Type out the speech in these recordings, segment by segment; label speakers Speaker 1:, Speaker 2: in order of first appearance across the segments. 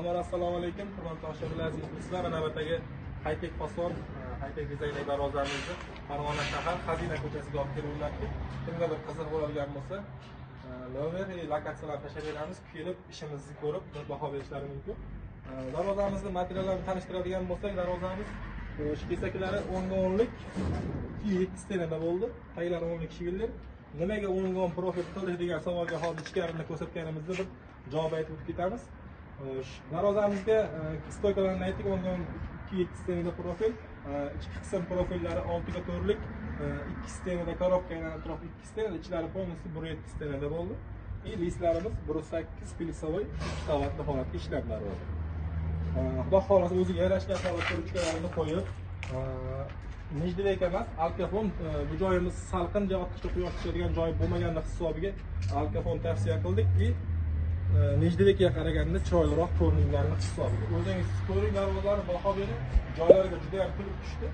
Speaker 1: Assalomu alaykum, hurmatli tomoshabinlar, aziz muxlislar. Navbatdagi high-tech fason, high-tech dizaynli darvozamizni Farg'ona shahar Xazina ko'chasiga olib kelib o'rnatdik. Kimgadir qiziq bo'ladigan bo'lsa, nomer va lokatsiyalarni tashlab beramiz. Kelib ishimizni ko'rib, baho berishlari mumkin. Darvozamizni materiallarini tanishtiradigan bo'lsak, darvozamiz kesaklari 10'lik 2 stenada bo'ldi. Taglari 10'lik shivillar. Nimaga 10 profil qildik degan savolga hozir ichkarini ko'rsatganimizda bir javob aytib ketamiz. Darvozamizga stoykalarni aytdik, 2 stenada profil, ichki qism profillari 6'lik, 2 stenada korobka, atrof 2 stenada, ichlari polностью 1.7 stenada bo'ldi. Listlarimiz 1.8 plyusovoy 2 qavatli holatda ishlab darvoza. Xudo xolasa o'ziga yarashgan holatda ruchkalarini qo'yib, Nejdivek emas, alkafon, bu joyimiz salqin, ortiqcha quyosh tushadigan joy bo'lmagani hisobiga alkafon tavsiya qildik. Nejdivekga qaraganda chiroyliroq ko'rinishlarni hisobiga. O'zingiz ko'ring, darvozalarni baho bering, joylariga juda ham kulib tushdi.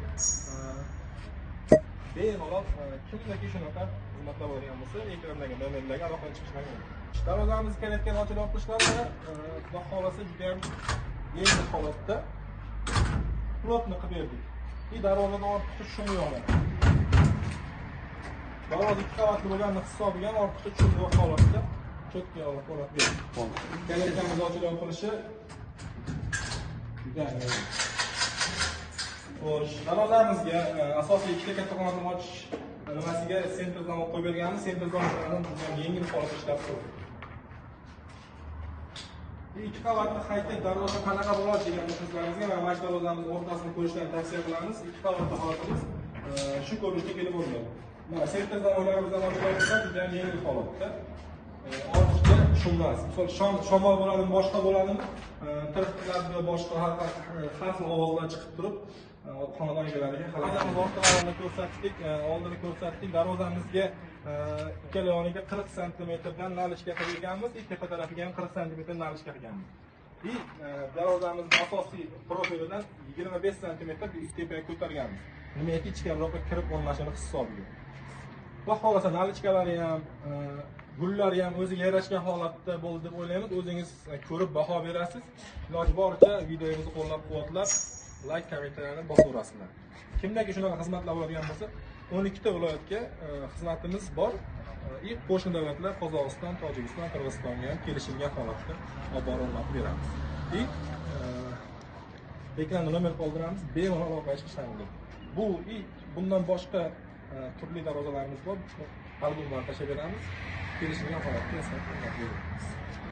Speaker 1: Bemalol kimniki shunaqa xizmatlar bo'lgan bo'lsa, ekrandagi nomerlarga aloqa chiqishlari mumkin. Darvozamiz kelayotgan ochilib o'qishlarida xudo xolasa juda ham yengil holatda plotni qilib berdik. Darvozada ortiqcha shum yo'q. Darvoza 2 qavatli bo'lgani hisobiga ortiqcha shum yo'q holatda cho'kka olib qo'yib berdik. Kelayotganimiz ochilib o'qilishi juda ham xo'sh, darvozamizga asosiy ikkita kattakon ochish nimasiga sentr zamon qo'yib berganmiz. Sentr zamonlarni yengil holatda ishlab turibdi. 2 qavatli high-tech darvoza qanaqa bo'ladi degan muxlislarimizga va mana darvozamiz o'rtasini ko'rishlarni tavsiya qilamiz. 2 qavatli holatimiz shu ko'rinishda kelib o'rnadi. Mana sentr zamonlarimizdan oshirishlar juda ham yengil holatda. Ortiqcha shummas. Misol shamol bo'ladimi, boshqa bo'ladimi, tirqlarga boshqa har xil ovozlar chiqib turib, xonadon egalariga xalaqamiz o'rtalarini ko'rsatdik, oldini ko'rsatdik. Darvozamizga ikkala yoniga 40 sm dan nalishga qilganmiz, tepa tarafiga ham 40 sm nalishga qilganmiz. Darvozamizning asosiy profilidan 25 sm tepaga ko'targanmiz. Nimaiki ichkariroqqa kirib o'rnashini hisobiga. Va xolasa nalichkalari ham, gullari ham o'ziga yarashgan holatda bo'ldi deb o'ylaymiz. O'zingiz ko'rib baho berasiz. Iloji boricha videomizni qo'llab-quvvatlab, like, kommentariyalarni bosaverasizlar. Kimdagi shunaqa xizmatlar bo'ladigan bo'lsa, 12 ta viloyatga xizmatimiz bor. Qo'shni davlatlar Qozog'iston, Tojikiston, Qirg'izistonga ham kelishilgan holatda olib borib beramiz. Ekranda nomer qoldiramiz, bemalol aloqa chiqishingiz mumkin. Bundan boshqa turli darvozalarimiz bor. Albomlarni tashlab beramiz. Kelishilgan holatda